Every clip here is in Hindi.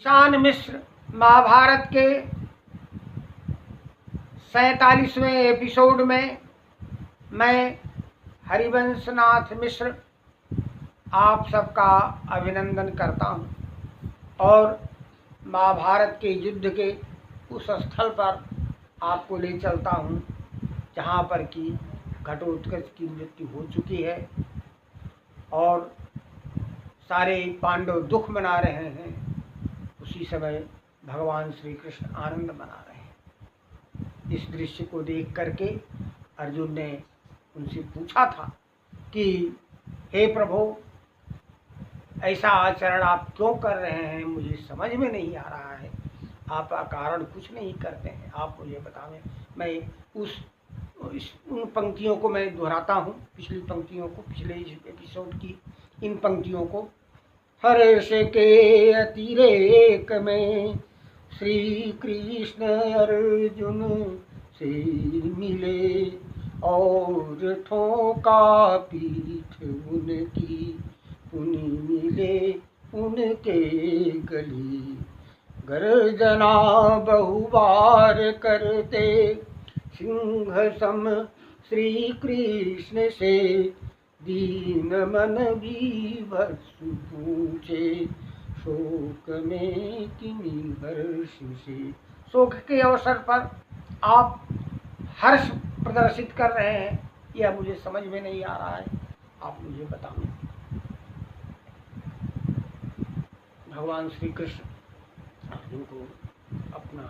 ईशान मिश्र महाभारत के 47वें एपिसोड में मैं हरिवंशनाथ मिश्र आप सबका अभिनंदन करता हूं और महाभारत के युद्ध के उस स्थल पर आपको ले चलता हूं जहां पर कि घटोत्कच की मृत्यु हो चुकी है और सारे पांडव दुख मना रहे हैं। उसी समय भगवान श्री कृष्ण आनंद मना रहे हैं। इस दृश्य को देख करके अर्जुन ने उनसे पूछा था कि हे प्रभु, ऐसा आचरण आप क्यों कर रहे हैं, मुझे समझ में नहीं आ रहा है। आप कारण कुछ नहीं करते हैं, आप मुझे बतावें। मैं उन पंक्तियों को मैं दोहराता हूँ, पिछली पंक्तियों को, पिछले एपिसोड की इन पंक्तियों को। हर्ष के अतिरेक में श्री कृष्ण अर्जुन से मिले और ठोका पीठ उनकी, पुनि मिले उनके गले। गर्जना बहुबार करते सिंह सम श्री कृष्ण से, दीन मन भी भस्म पूछे शोक में किमी हर्ष से। शोक के अवसर पर आप हर्ष प्रदर्शित कर रहे हैं, यह मुझे समझ में नहीं आ रहा है, आप मुझे बताएं। भगवान श्री कृष्ण अर्जुन को अपना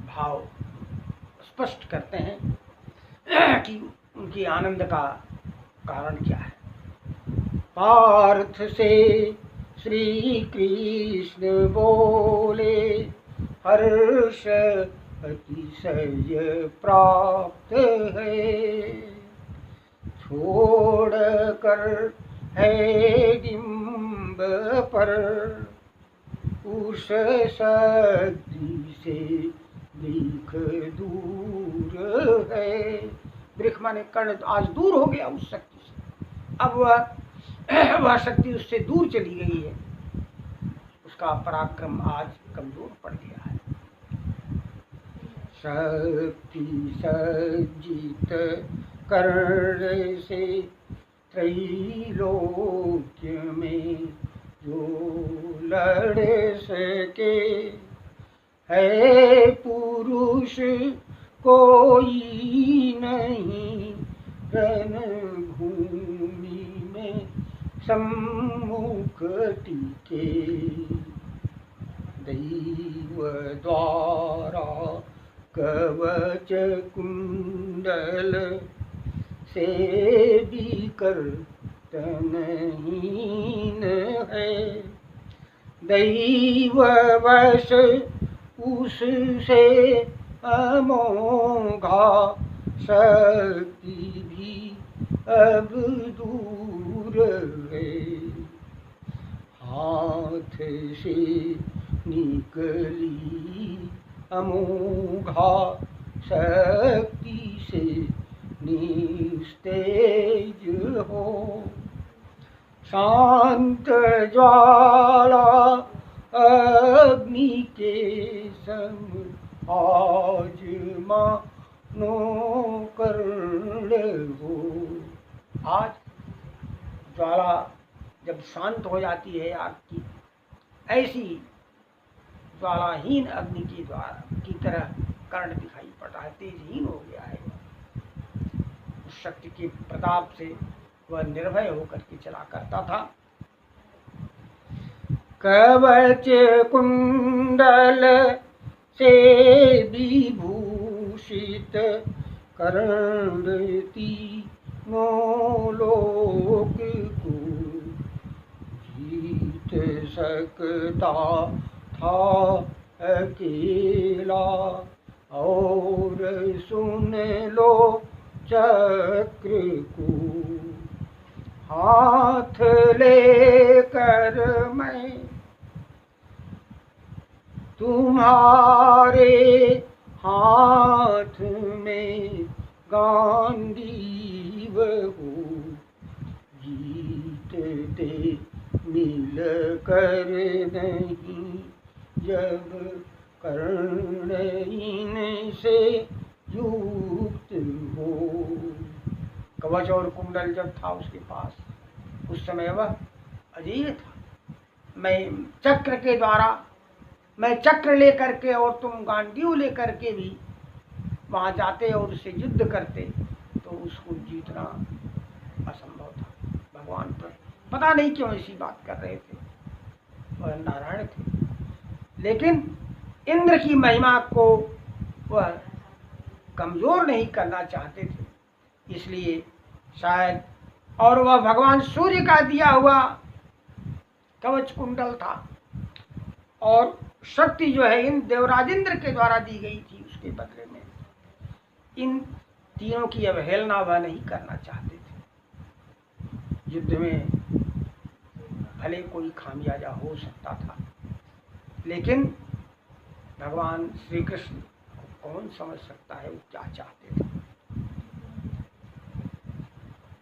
भाव स्पष्ट करते हैं कि उनके आनंद का कारण क्या है। पार्थ से श्री कृष्ण बोले, हर्ष अतिशय प्राप्त है, छोड़ कर है डिंब पर उस शक्ति से वृख दूर है। वृख माने कर्ण आज दूर हो गया उस शक्ति से, अब वह शक्ति उससे दूर चली गई है, उसका पराक्रम आज कमजोर पड़ गया है। शक्ति सज्जित कर्ण से त्रैलोक्य में जो लड़ सके, है पुरुष कोई नहीं रणभूमि में सम्मुख टिके। दैव द्वारा कवच कुंडल से भी कर्तनहीन है, दैव वश उससे अमोघा शक्ति भी अब दूर है। हाथ से निकली अमोघा शक्ति से निस्तेज हो, शांत ज्वाला अग्नि के सम आज मानो कर्ण हो। आज ज्वाला जब शांत हो जाती है आग की, ऐसी ज्वालाहीन अग्नि की तरह कर्ण दिखाई पड़ रहा है, तेजहीन हो गया है। उस शक्ति के प्रताप से वह निर्भय होकर के चला करता था। कवच कुंडल से विभूषित कर्ण तीनों लोक को जीत सकता था अकेला। और सुन लो चक्र को हाथ लेकर मैं तुम्हारे हाथ में गांडीव हो, जीतते मिल कर नहीं जब कर्ण इनसे युक्त हो। कवच और कुंडल जब था उसके पास, उस समय वह अजेय था। मैं चक्र लेकर के और तुम गांडीव लेकर के भी वहां जाते और उससे युद्ध करते तो उसको जीतना असंभव था। भगवान पर पता नहीं क्यों ऐसी बात कर रहे थे, वह नारायण थे, लेकिन इंद्र की महिमा को वह कमजोर नहीं करना चाहते थे, इसलिए शायद। और वह भगवान सूर्य का दिया हुआ कवच कुंडल था और शक्ति जो है इन देवराज इंद्र के द्वारा दी गई थी, उसके बदले में इन तीनों की अवहेलना वह नहीं करना चाहते थे। युद्ध में भले कोई खामियाजा हो सकता था, लेकिन भगवान श्री कृष्ण को कौन समझ सकता है वो क्या चाहते थे।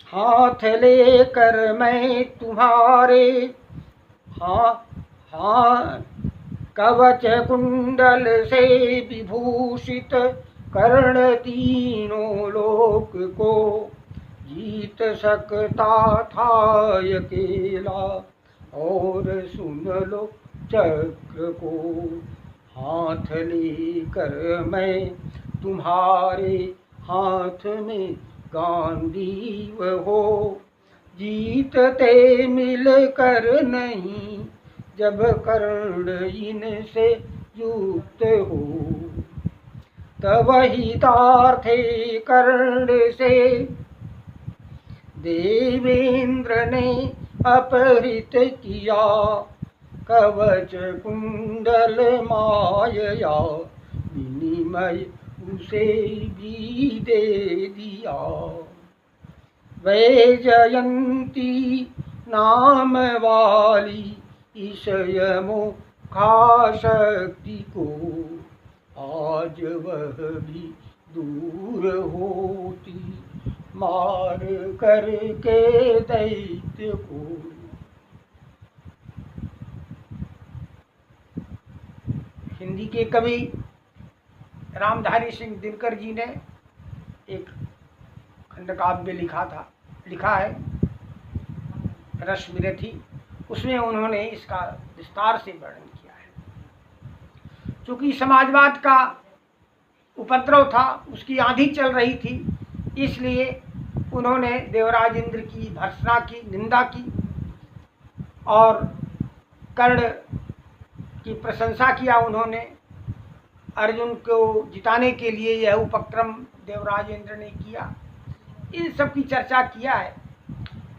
हाथ लेकर मैं तुम्हारे हाँ कवच कुंडल से विभूषित कर्ण तीनों लोक को जीत सकता था अकेला, और सुन लो चक्र को। हाथ लेकर मैं तुम्हारे हाथ में गांडीव हो, जीतते मिलकर नहीं जब कर्ण इनसे युक्त हो। तब हितार्थे कर्ण से देवेंद्र ने अपहृत किया, कवच कुंडल माया विनिमय उसे भी दे दिया। वैजयंती नाम वाली इस यमोखा शक्ति को आज वह भी दूर होती, मार करके दैत्य को। हिंदी के कवि रामधारी सिंह दिनकर जी ने एक खंडकाव्य लिखा है रश्मिरथी। उसमें उन्होंने इसका विस्तार से वर्णन किया है। चूंकि समाजवाद का उपद्रव था, उसकी आंधी चल रही थी, इसलिए उन्होंने देवराज इंद्र की भर्त्सना की, निंदा की और कर्ण की प्रशंसा किया। उन्होंने अर्जुन को जिताने के लिए यह उपक्रम देवराज इंद्र ने किया, इन सब की चर्चा किया है।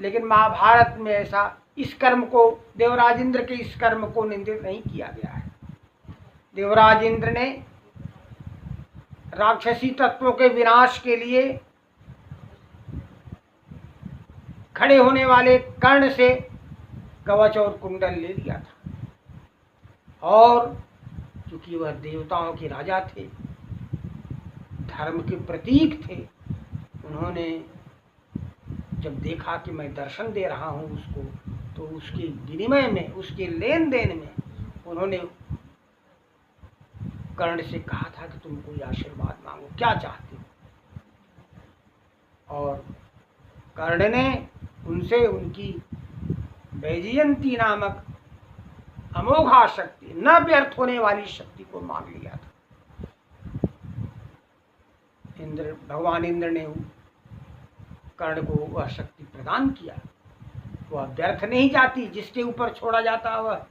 लेकिन महाभारत में ऐसा इस कर्म को, देवराज इंद्र के इस कर्म को निंदित नहीं किया गया है। देवराज इंद्र ने राक्षसी तत्वों के विनाश के लिए खड़े होने वाले कर्ण से कवच और कुंडल ले लिया था, और चूंकि वह देवताओं के राजा थे, धर्म के प्रतीक थे, उन्होंने जब देखा कि मैं दर्शन दे रहा हूं उसको, तो उसके विनिमय में, उसके लेन देन में उन्होंने कर्ण से कहा था कि तुम कोई आशीर्वाद मांगो, क्या चाहते हो। और कर्ण ने उनसे उनकी वैजयंती नामक अमोघा शक्ति, न व्यर्थ होने वाली शक्ति को मांग लिया था। भगवान इंद्र ने कर्ण को वह शक्ति प्रदान किया, वह व्यर्थ नहीं जाती, जिसके ऊपर छोड़ा जाता वह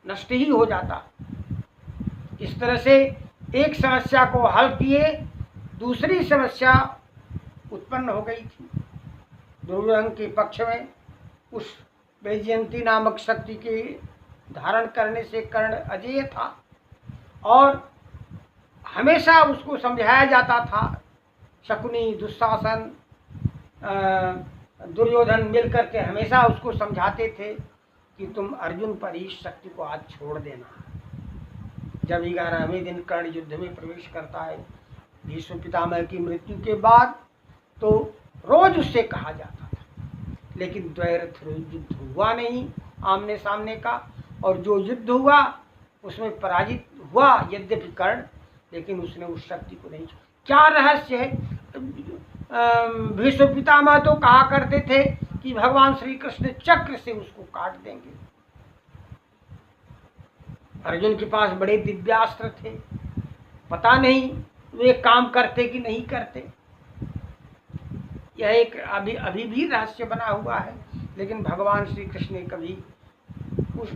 नष्ट ही हो जाता। इस तरह से एक समस्या को हल किए, दूसरी समस्या उत्पन्न हो गई थी दुर्योधन के पक्ष में। उस वैजयंती नामक शक्ति के धारण करने से कर्ण अजेय था और हमेशा उसको समझाया जाता था। शकुनी, दुशासन, दुर्योधन मिलकर के हमेशा उसको समझाते थे कि तुम अर्जुन पर इस शक्ति को आज छोड़ देना। जब 11वें दिन कर्ण युद्ध में प्रवेश करता है भीष्म पितामह की मृत्यु के बाद, तो रोज उससे कहा जाता था लेकिन द्वैरथ युद्ध हुआ नहीं आमने सामने का, और जो युद्ध हुआ उसमें पराजित हुआ यद्यपि कर्ण, लेकिन उसने उस शक्ति को नहीं। क्या रहस्य है? भीष्म पितामह तो कहा करते थे कि भगवान श्री कृष्ण चक्र से उसको काट देंगे। अर्जुन के पास बड़े दिव्यास्त्र थे, पता नहीं वे काम करते कि नहीं करते। यह एक अभी भी रहस्य बना हुआ है, लेकिन भगवान श्री कृष्ण ने कभी उस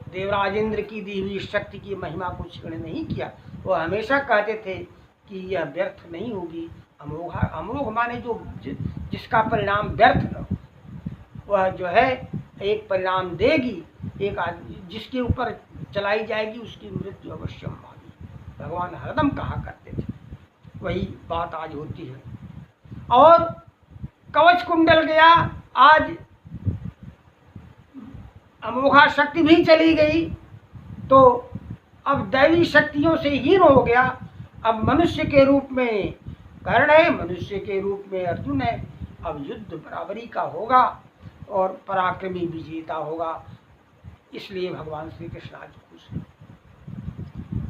देवराज इंद्र की दी हुई शक्ति की महिमा को क्षीण नहीं किया। वो हमेशा कहते थे कि यह व्यर्थ नहीं होगी। अमोघ माने जो जिसका परिणाम व्यर्थ न हो, वह जो है एक परिणाम देगी। एक आदमी जिसके ऊपर चलाई जाएगी उसकी मृत्यु अवश्य होगी, भगवान हरदम कहा करते थे। वही बात आज होती है। और कवच कुंडल गया, आज अमोघा शक्ति भी चली गई, तो अब दैवी शक्तियों से हीन हो गया। अब मनुष्य के रूप में कर्ण है, मनुष्य के रूप में अर्जुन है। अब युद्ध बराबरी का होगा और पराक्रमी विजेता होगा। इसलिए भगवान श्री कृष्ण आज खुश हैं।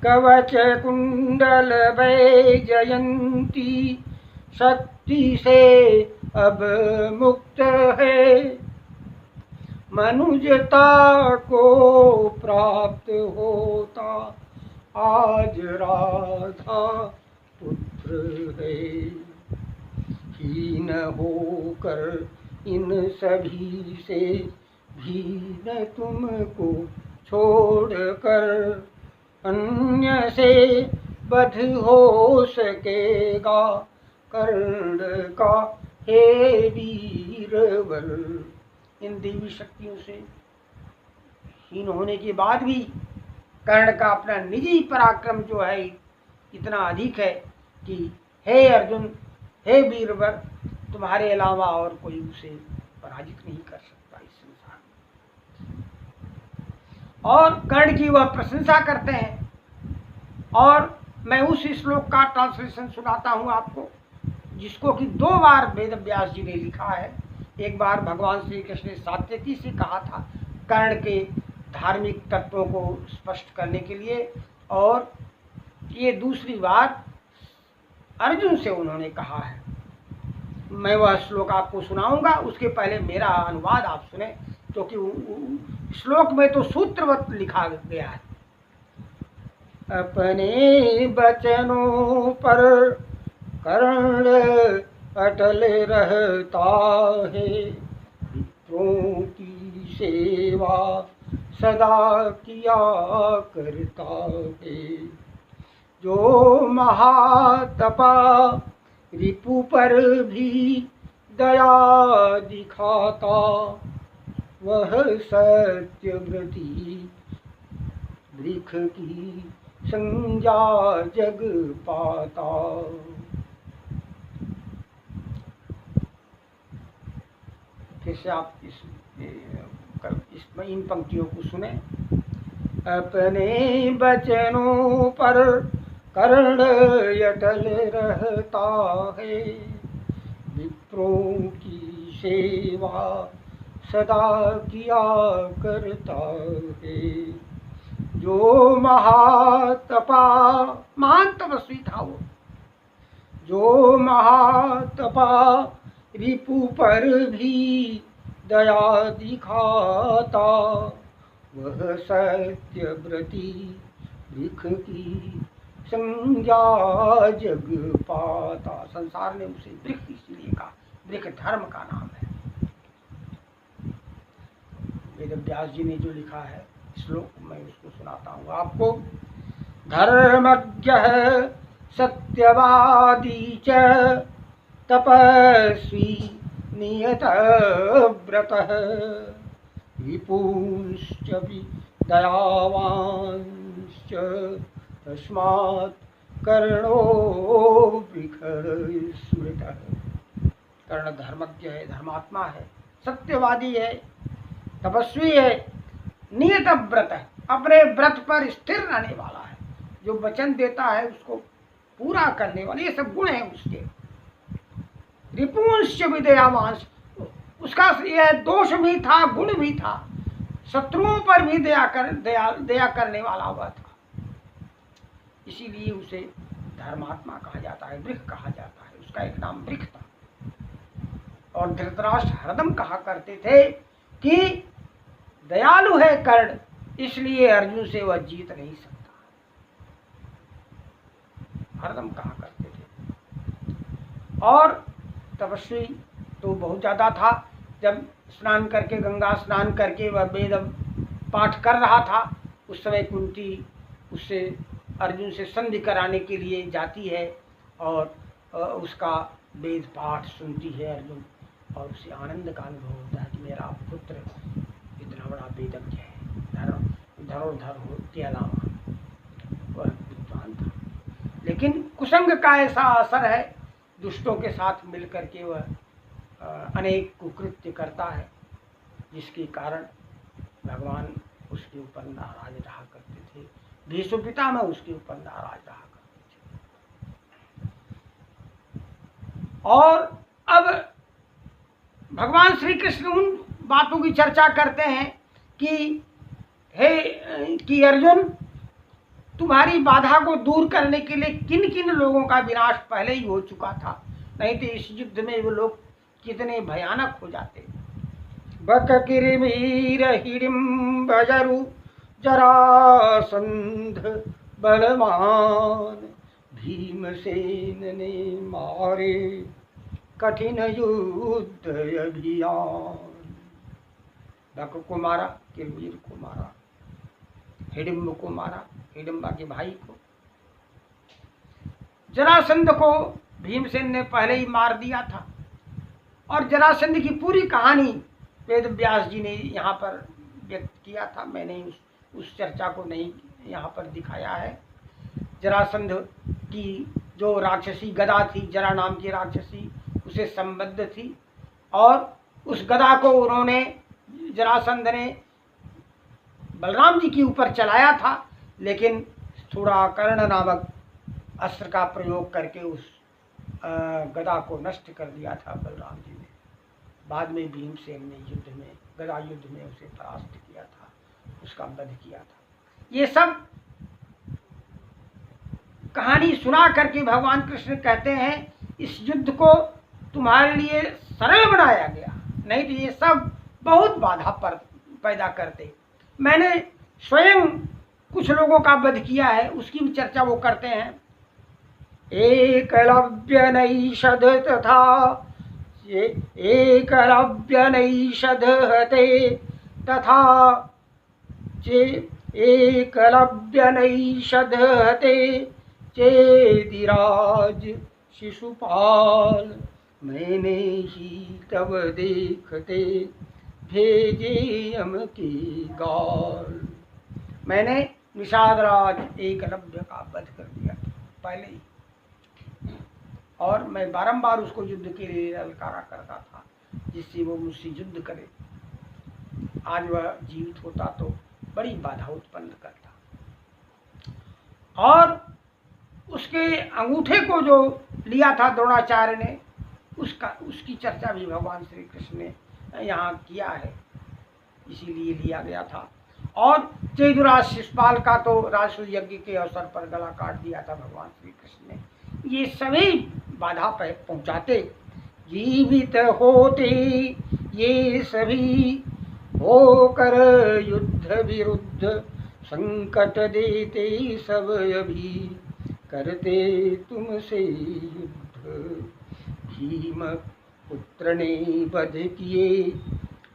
कवच कुंडल वैजयंती शक्ति से अब मुक्त है, मनुजता को प्राप्त होता आज राधा पुत्र है। हीन होकर इन सभी से भी न तुमको छोड़कर, अन्य से बध हो सकेगा कर्ण का हे वीरवर। इन देवी शक्तियों से हीन होने के बाद भी कर्ण का अपना निजी पराक्रम जो है इतना अधिक है कि हे अर्जुन, हे वीरवर, तुम्हारे अलावा और कोई उसे पराजित नहीं कर सकता इस संसार में। और कर्ण की वह प्रशंसा करते हैं। और मैं उस श्लोक का ट्रांसलेशन सुनाता हूँ आपको, जिसको कि 2 बार वेद व्यास जी ने लिखा है। एक बार भगवान श्री कृष्ण ने सात्यकी से कहा था कर्ण के धार्मिक तत्वों को स्पष्ट करने के लिए, और ये दूसरी बार अर्जुन से उन्होंने कहा है। मैं वह श्लोक आपको सुनाऊंगा, उसके पहले मेरा अनुवाद आप सुने, क्योंकि श्लोक में तो सूत्रवत लिखा गया है। अपने वचनों पर कर्ण अटल रहता है, मित्रों की सेवा सदा किया करता है। जो महातपा रिपु पर भी दया दिखाता, वह सत्यव्रती वृक्ष की संज्ञा जग पाता। फिर से आप इन पंक्तियों को सुने। अपने वचनों पर कर्ण अटल रहता है, विप्रों की सेवा सदा किया करता है। जो महातपा, महान तपस्वी था वो, जो महातपा रिपु पर भी दया दिखाता, वह सत्यव्रती वृक्ष की संज्ञा जग पाता। संसार ने उसे वृक्ष इसलिए कहा, वृक्ष धर्म का नाम है। वेद व्यास जी ने जो लिखा है श्लोक, मैं उसको सुनाता हूँ आपको। धर्मज्ञ सत्यवादी च तपस्वी नियत व्रतः, विपुंश्च दयावांश्च तस्मात् कर्णो वृक्ष स्मृतः। कर्ण धर्मज्ञ है, धर्मात्मा है, सत्यवादी है, तपस्वी है, नियत व्रत है, अपने व्रत पर स्थिर रहने वाला है, जो वचन देता है उसको पूरा करने वाले, ये सब गुण हैं उसके। रिपुंश्च विदयावांश, उसका यह दोष भी था, गुण भी था, शत्रुओं पर भी दया करने वाला हुआ था। इसीलिए उसे धर्मात्मा कहा जाता है, वृक्ष कहा जाता है। उसका एक नाम वृक्ष था। और धृतराष्ट्र हरदम कहा करते थे कि दयालु है कर्ण, इसलिए अर्जुन से वह जीत नहीं सकता। हरदम कहा करते थे। और तपस्वी तो बहुत ज्यादा था। जब स्नान करके, गंगा स्नान करके वह वेद पाठ कर रहा था, उस समय कुंती उससे अर्जुन से संधि कराने के लिए जाती है और उसका वेद पाठ सुनती है अर्जुन, और उसे आनंद का अनुभव होता है कि मेरा पुत्र इतना बड़ा वेदज्ञ है, धरोधर हो के अलावा वह विद्वान था। लेकिन कुसंग का ऐसा असर है, दुष्टों के साथ मिलकर के वह अनेक कुकृत्य करता है, जिसके कारण भगवान उसके ऊपर नाराज रहा करते थे। भीष्म पितामह उसके ऊपर नाराज रहा करते थे। और अब भगवान श्री कृष्ण उन बातों की चर्चा करते हैं कि अर्जुन, तुम्हारी बाधा को दूर करने के लिए किन किन लोगों का विनाश पहले ही हो चुका था, नहीं तो इस युद्ध में वो लोग कितने भयानक हो जाते। बककिरीमीर हिडिंब जरु जरासंध बलवान, भीमसेन ने मारे कठिन युद्ध अभियान। बक को मारा, किरमीर को मारा, हिडिंब को मारा, हिडिंबा के भाई को, जरासंध को भीमसेन ने पहले ही मार दिया था। और जरासंध की पूरी कहानी वेद व्यास जी ने यहाँ पर व्यक्त किया था। मैंने उस चर्चा को नहीं यहाँ पर दिखाया है। जरासंध की जो राक्षसी गदा थी, जरा नाम की राक्षसी, उसे संबद्ध थी, और उस गदा को उन्होंने, जरासंध ने बलराम जी के ऊपर चलाया था, लेकिन थोड़ा कर्ण नामक अस्त्र का प्रयोग करके उस गदा को नष्ट कर दिया था बलराम जी ने। बाद में भीमसेन ने युद्ध में, गदा युद्ध में उसे परास्त किया था, उसका वध किया था। ये सब कहानी सुना करके भगवान कृष्ण कहते हैं, इस युद्ध को तुम्हारे लिए सरल बनाया गया, नहीं तो ये सब बहुत बाधा पर पैदा करते। मैंने स्वयं कुछ लोगों का वध किया है, उसकी भी चर्चा वो करते हैं। एकलव्य नैषध तथा एकलव्य नैषध हते तथा एकलव्य नैषध हते चेदिराज शिशुपाल, मैंने ही तब देखते भेजे यम के गाल। मैंने निषादराज एकलव्य का वध कर दिया था पहले ही, और मैं बारंबार उसको युद्ध के लिए ललकारा करता था, जिससे वो मुझसे युद्ध करे। आज वह जीवित होता तो बड़ी बाधा उत्पन्न करता। और उसके अंगूठे को जो लिया था द्रोणाचार्य ने, उसकी चर्चा भी भगवान श्री कृष्ण ने यहाँ किया है, इसीलिए लिया गया था। और चेदुराज शिशुपाल का तो राजसूय यज्ञ के अवसर पर गला काट दिया था भगवान श्री कृष्ण ने। ये सभी बाधा पहुंचाते, जीवित होते ये सभी होकर युद्ध विरुद्ध, संकट देते सब अभी करते तुमसे युद्ध। भीम पुत्र ने वध किए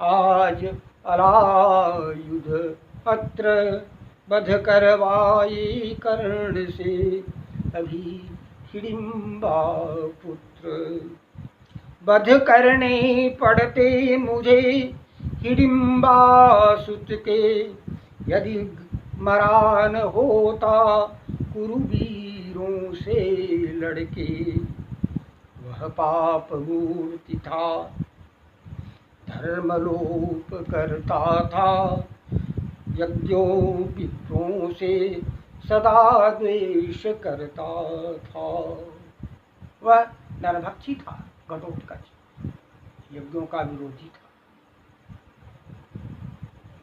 आज अलायुध अत्र, वध करवाए कर्ण से अभी हिडिंबा पुत्र। वध करने पड़ते मुझे हिडिंबा सुत के, यदि मरान होता कुरुवीरों से लड़के। वह पाप मूर्ति था धर्मलोप करता था, यज्ञों पितरों से सदा द्वेष करता था। वह नरभक्षी था, घटोत्कच, यज्ञों का विरोधी था।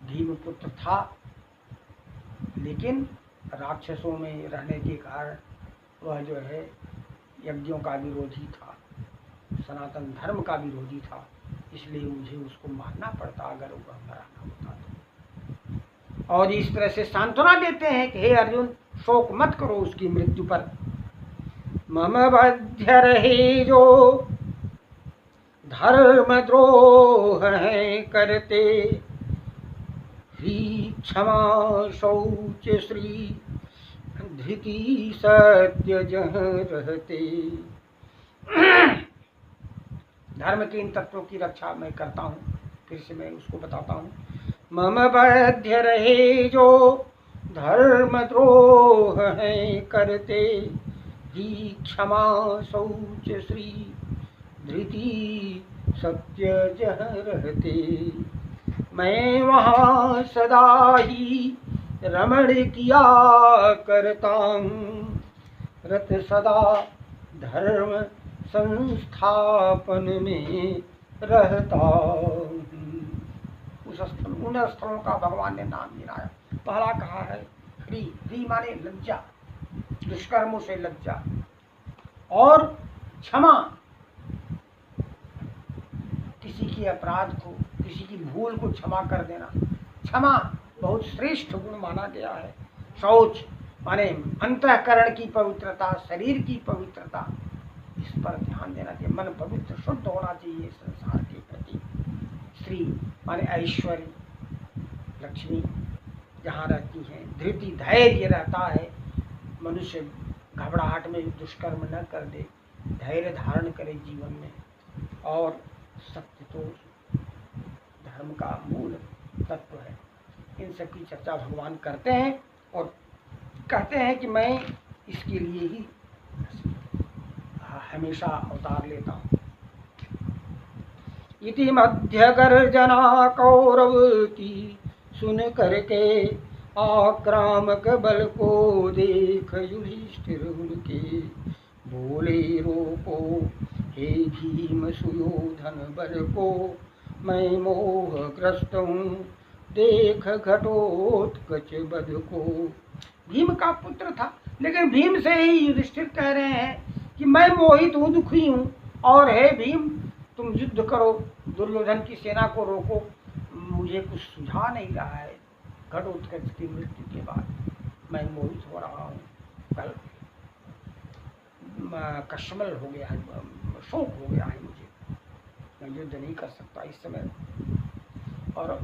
भीमपुत्र था, लेकिन राक्षसों में रहने के कारण वह जो है यज्ञों का विरोधी था, सनातन धर्म का विरोधी था, इसलिए मुझे उसको मारना पड़ता अगर वह मरा न होता तो। और इस तरह से सांत्वना देते हैं कि हे अर्जुन, शोक मत करो उसकी मृत्यु पर। मम बध्य रहे जो धर्म द्रोह है करते, ही क्षमा शौच श्री धृति सत्य जह रहते। धर्म के इन तत्वों की रक्षा मैं करता हूँ, फिर से मैं उसको बताता हूँ। मम बध्य रहे जो धर्म द्रोह है करते, ही क्षमा शौच श्री धृति सत्य जह रहते। मैं वहाँ सदा ही रमण किया करता हूँ, रत सदा धर्म संस्थापन में रहता हूँ। उन स्थलों का भगवान ने नाम गिनाया। पहला कहा है ह्री, ह्री माने लज्जा, दुष्कर्मों से लज्जा, और क्षमा, किसी के अपराध को, किसी की भूल को क्षमा कर देना। क्षमा बहुत श्रेष्ठ गुण माना गया है। शौच माने अंतःकरण की पवित्रता, शरीर की पवित्रता, इस पर ध्यान देना चाहिए। मन पवित्र शुद्ध होना चाहिए संसार के प्रति। श्री माने ऐश्वर्य, लक्ष्मी जहाँ रहती है। धृति धैर्य रहता है, मनुष्य घबराहट में दुष्कर्म न कर दे, धैर्य धारण करे जीवन में। और सत्य तो धर्म का मूल तत्व है। इन सब की चर्चा भगवान करते हैं और कहते हैं कि मैं इसके लिए ही हमेशा अवतार लेता हूँ। इति मध्य गर्जना कौरव की सुन करके, आक्रामक बल को देख युधिष्ठिर उनके, बोले रोको हे भीम सुयोधन बल को, मैं मोहग्रस्त हूँ देख घटोत्कच बध को। भीम का पुत्र था, लेकिन भीम से ही युधिष्ठिर कह रहे हैं कि मैं मोहित हूँ, दुखी हूँ, और हे भीम तुम युद्ध करो, दुर्योधन की सेना को रोको, मुझे कुछ सुझा नहीं रहा है। घटोत्कच की मृत्यु के बाद मैं मोहित हो रहा हूँ, कल कश्मल हो गया है, शोक हो गया है मुझे, मैं युद्ध नहीं कर सकता इस समय। और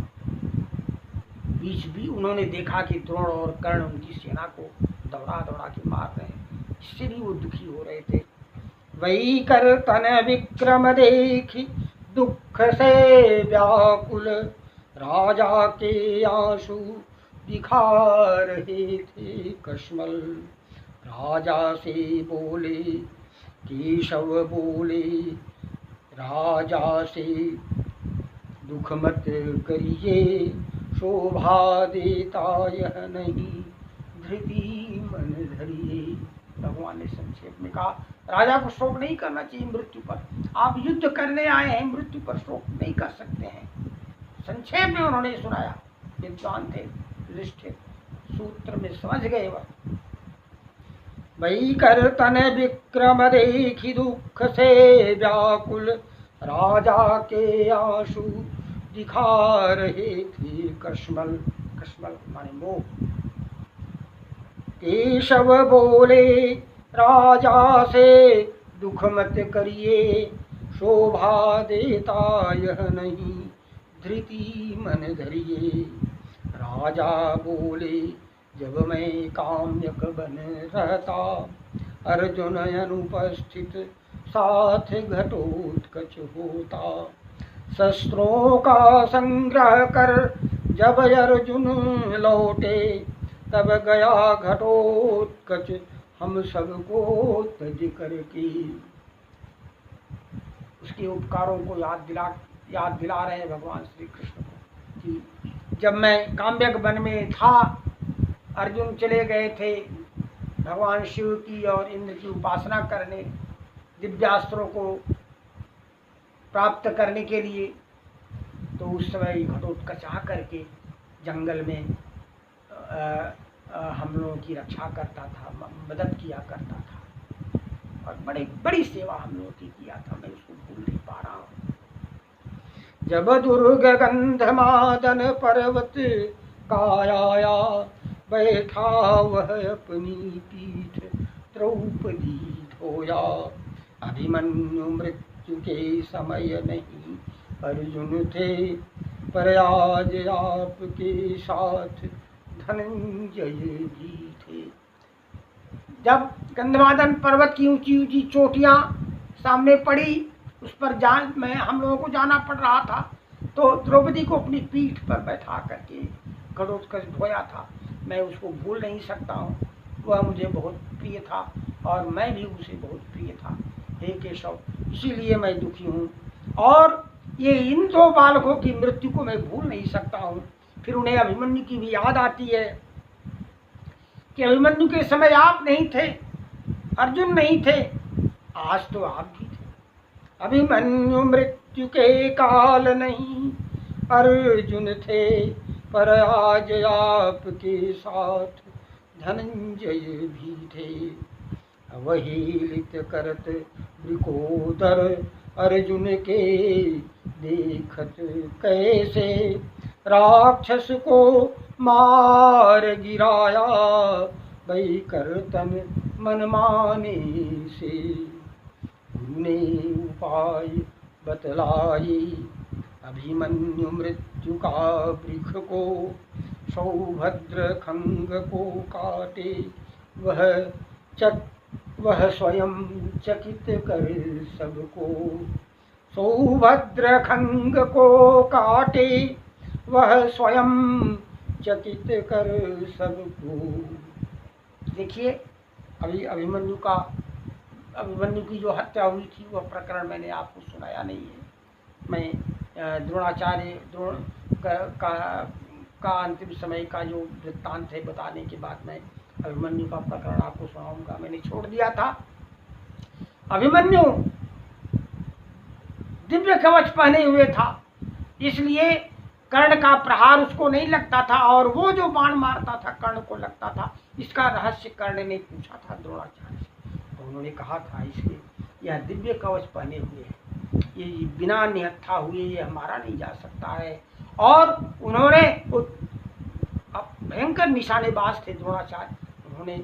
बीच भी उन्होंने देखा कि द्रोण और कर्ण उनकी सेना को दौड़ा दौड़ा के मार रहे हैं, इससे भी वो दुखी हो रहे थे। वही कर तन विक्रम देखी दुख से व्याकुल, राजा के आंसू दिखा रहे थे कश्मल। राजा से बोले केशव बोले, राजा से दुख मत करिए, शोभा देता यह नहीं, धृति मन धरिए। भगवान ने संक्षेप में कहा, राजा को शोक नहीं करना चाहिए मृत्यु पर। आप युद्ध करने आए हैं, मृत्यु पर शोक नहीं कर सकते हैं। संक्षेप में उन्होंने सुनाया। विद्वान थे युधिष्ठिर, सूत्र में समझ गए वह। वही कर तन विक्रम देखी दुख से व्याकुल, राजा के आंसू दिखा रहे थे कश्मल। कश्मल माने मोह। केशव बोले राजा से दुख मत करिए, शोभा देता यह नहीं, धृति मन धरिए। राजा बोले जब मैं काम्यक बन रहता, अर्जुन अनुपस्थित साथ घटोत्कच होता। शस्त्रों का संग्रह कर जब अर्जुन लौटे, तब गया घटोत्कच हम सबको तज करके। उसके उपकारों को याद दिला रहे हैं भगवान श्री कृष्ण को कि जब मैं काम्यक वन में था, अर्जुन चले गए थे भगवान शिव की और इंद्र की उपासना करने, दिव्यास्त्रों को प्राप्त करने के लिए, तो उस समय घटोत्कच आ करके जंगल में हम लोगों की रक्षा करता था, मदद किया करता था और बड़ी सेवा हम लोगों की किया था। मैं उसको भूल नहीं पा रहा हूँ। जब दुर्ग गंधमादन पर्वत काया बैठा वह अपनी पीठ द्रौपदी धोया। अभिमन्यु मृत्यु के समय नहीं अर्जुन थे, पर आज आपके साथ धनंजय भी थे। जब गंधमादन पर्वत की ऊंची ऊंची चोटियां सामने पड़ी, उस पर हम लोगों को जाना पड़ रहा था, तो द्रौपदी को अपनी पीठ पर बैठा करके घटोत्कच धोया था। मैं उसको भूल नहीं सकता हूँ। वह मुझे बहुत प्रिय था और मैं भी उसे बहुत प्रिय था। हे केशव, इसीलिए मैं दुखी हूँ और ये इन दो बालकों की मृत्यु को मैं भूल नहीं सकता हूँ। फिर उन्हें अभिमन्यु की भी याद आती है कि अभिमन्यु के समय आप नहीं थे, अर्जुन नहीं थे, आज तो आप भी थे। अभिमन्यु मृत्यु के काल नहीं अर्जुन थे, पर आज आपके साथ धनंजय भी थे। अवहेलित करत वृकोदर अर्जुन के देखत, कैसे राक्षस को मार गिराया वैकर्तन मन माने से। ने उपाय बतलाई अभिमन्यु मृत्यु का वृक्ष को, सौभद्र खंग को काटे वह स्वयं चकित कर सबको। सौभद्र खंग को काटे वह स्वयं चकित कर सबको। देखिए, अभी अभिमन्यु की जो हत्या हुई थी वह प्रकरण मैंने आपको सुनाया नहीं है। मैं द्रोणाचार्य का अंतिम समय का जो वृत्तांत है बताने के बाद मैं अभिमन्यु का प्रकरण आपको सुनाऊंगा। मैंने छोड़ दिया था। अभिमन्यु दिव्य कवच पहने हुए था, इसलिए कर्ण का प्रहार उसको नहीं लगता था और वो जो बाण मारता था कर्ण को लगता था। इसका रहस्य कर्ण ने पूछा था द्रोणाचार्य से, तो उन्होंने कहा था इसलिए यह दिव्य कवच पहने हुए है, ये बिना निहत्था हुए ये हमारा नहीं जा सकता है। और उन्होंने भयंकर निशानेबाज थे द्रोणाचार्य, उन्होंने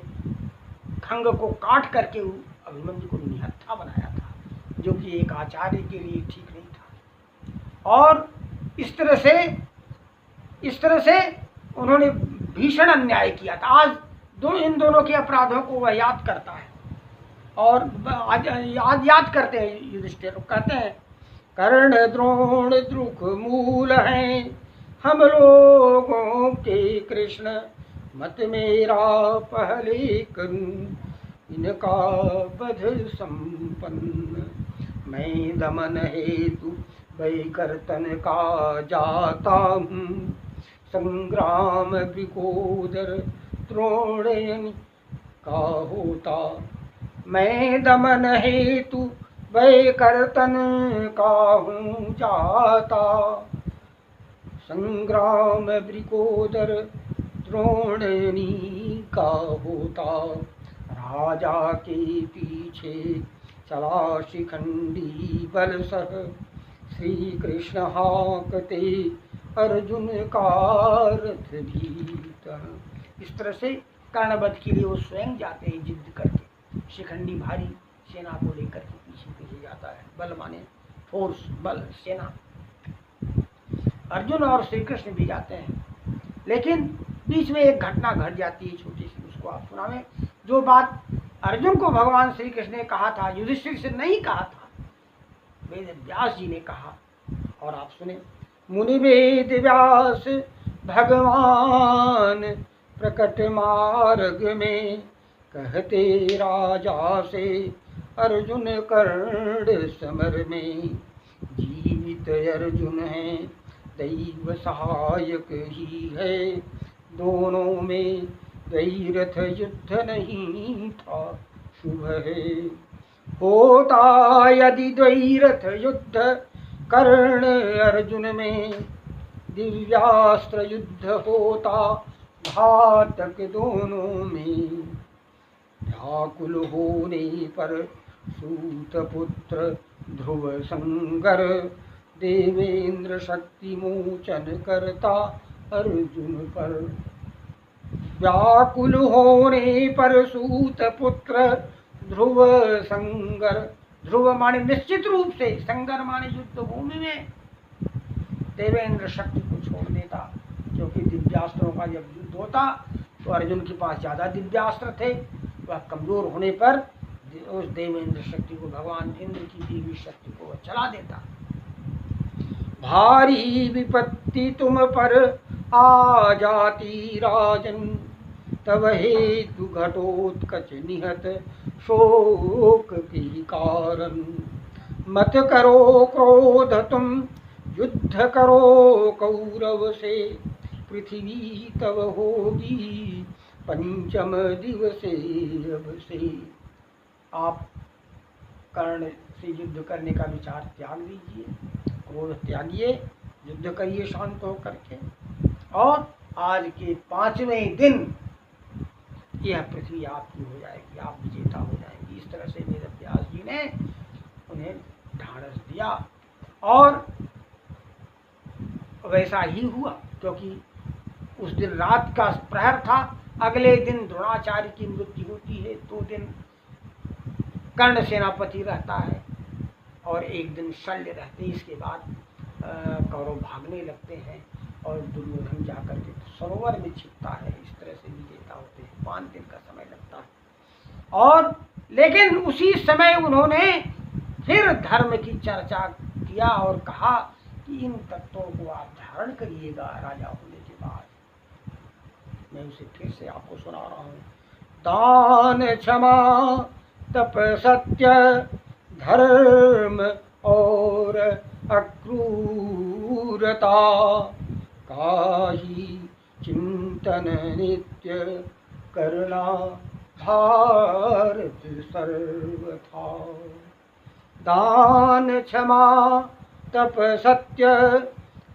खंग को काट करके अभिमन्यु को निहत्था बनाया था, जो कि एक आचार्य के लिए ठीक नहीं था। और इस तरह से उन्होंने भीषण अन्याय किया था। आज इन दोनों के अपराधों को वह याद करता है और आज याद करते हैं। युधिष्ठिर कहते हैं, कर्ण द्रोण द्रुक मूल हैं हम लोगों के कृष्ण, मत मेरा पहले करूं इनका वध संपन्न। मैं दमन हेतु वैकर्तन का जाता हूँ, संग्राम वृकोदर द्रोण का होता। मैं दमन हेतु वैकर्तन का हूँ जाता, संग्राम वृकोदर द्रोणी का होता। राजा के पीछे चला शिखंडी बल सह, श्री कृष्ण हाकते अर्जुन का रथ भीतर। इस तरह से कर्णवध के लिए वो स्वयं जाते हैं जिद करके। शिखंडी भारी सेना को लेकर के पीछे पीछे जाता है। बल माने फोर्स, बल, सेना। अर्जुन और श्री कृष्ण भी जाते हैं, लेकिन बीच में एक घटना घट जाती है छोटी सी, उसको आप सुनावें। जो बात अर्जुन को भगवान श्री कृष्ण ने कहा था, युधिष्ठिर से नहीं कहा था, वेद व्यास जी ने कहा, और आप सुने। मुनि वेद व्यास भगवान प्रकट मार्ग में, कहते राजा से अर्जुन कर्ण समर में। जीवित अर्जुन है दैव सहायक ही है, दोनों में दैरथ युद्ध नहीं था शुभ है। होता यदि द्वैरथ युद्ध कर्ण अर्जुन में, दिव्यास्त्र युद्ध होता घातक दोनों में। व्याकुल होने पर सूत पुत्र ध्रुव संगर, देवेंद्र शक्ति मोचन करता अर्जुन पर। व्याकुल होने पर सूत पुत्र ध्रुव संगर, ध्रुव माने निश्चित रूप से, संगर माने युद्ध भूमि में देवेंद्र शक्ति को छोड़ देता, क्योंकि दिव्यास्त्रों का जब युद्ध होता तो अर्जुन के पास ज्यादा दिव्यास्त्र थे, वह कमजोर होने पर उस देवेंद्र शक्ति को, भगवान इंद्र की दी हुई शक्ति को वह चला देता। भारी विपत्ति तुम पर आ जाती राजन, तब हेतु घटोत्कच निहत शोक की कारण। मत करो क्रोध तुम युद्ध करो कौरव से, पृथ्वी तब होगी पंचम दिवसे अब से। आप कर्ण से युद्ध करने का विचार त्याग दीजिए, क्रोध त्यागिए, युद्ध करिए शांत होकर के, और आज के 5वें दिन यह पृथ्वी आपकी हो जाएगी, आप विजेता हो जाएंगी। इस तरह से वेद व्यास जी ने उन्हें ढाढ़स दिया, और वैसा ही हुआ, क्योंकि उस दिन रात का प्रहर था, अगले दिन द्रोणाचार्य की मृत्यु होती है, 2 दिन कर्ण सेनापति रहता है, और 1 दिन शल्य रहते। इसके बाद कौरव भागने लगते हैं, और दुर्योधन जाकर के सरोवर में छिपता है। इस तरह से विजेता होते हैं, 5 दिन का समय लगता है। और लेकिन उसी समय उन्होंने फिर धर्म की चर्चा किया और कहा कि इन तत्वों को आप धारण करिएगा राजा होने के बाद। मैं उसे फिर से आपको सुना रहा हूँ। दान क्षमा तप सत्य धर्म और अक्रूरता, काहि चिंतन नित्य करना भारत सर्वथा। दान क्षमा तप सत्य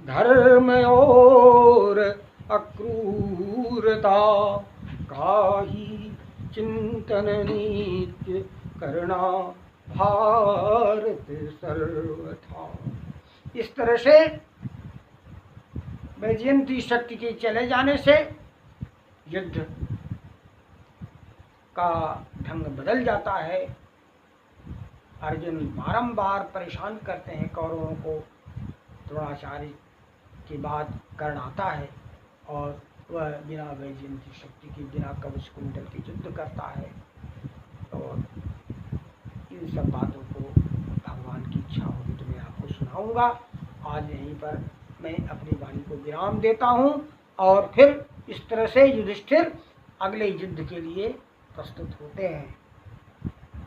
धर्म और अक्रूरता, काहि चिंतन नित्य करना भारत सर्वथा। इस तरह से वैजयंती शक्ति के चले जाने से युद्ध का ढंग बदल जाता है। अर्जुन बारंबार परेशान करते हैं कौरवों को, द्रोणाचार्य के बाद कर्ण आता है और वह बिना वैजयंती शक्ति के, बिना कवच कुंडल के युद्ध करता है। और इन सब बातों को भगवान की इच्छा होगी तो मैं आपको सुनाऊंगा। आज यहीं पर मैं अपनी वाणी को विराम देता हूँ, और फिर इस तरह से युधिष्ठिर अगले युद्ध के लिए प्रस्तुत होते हैं।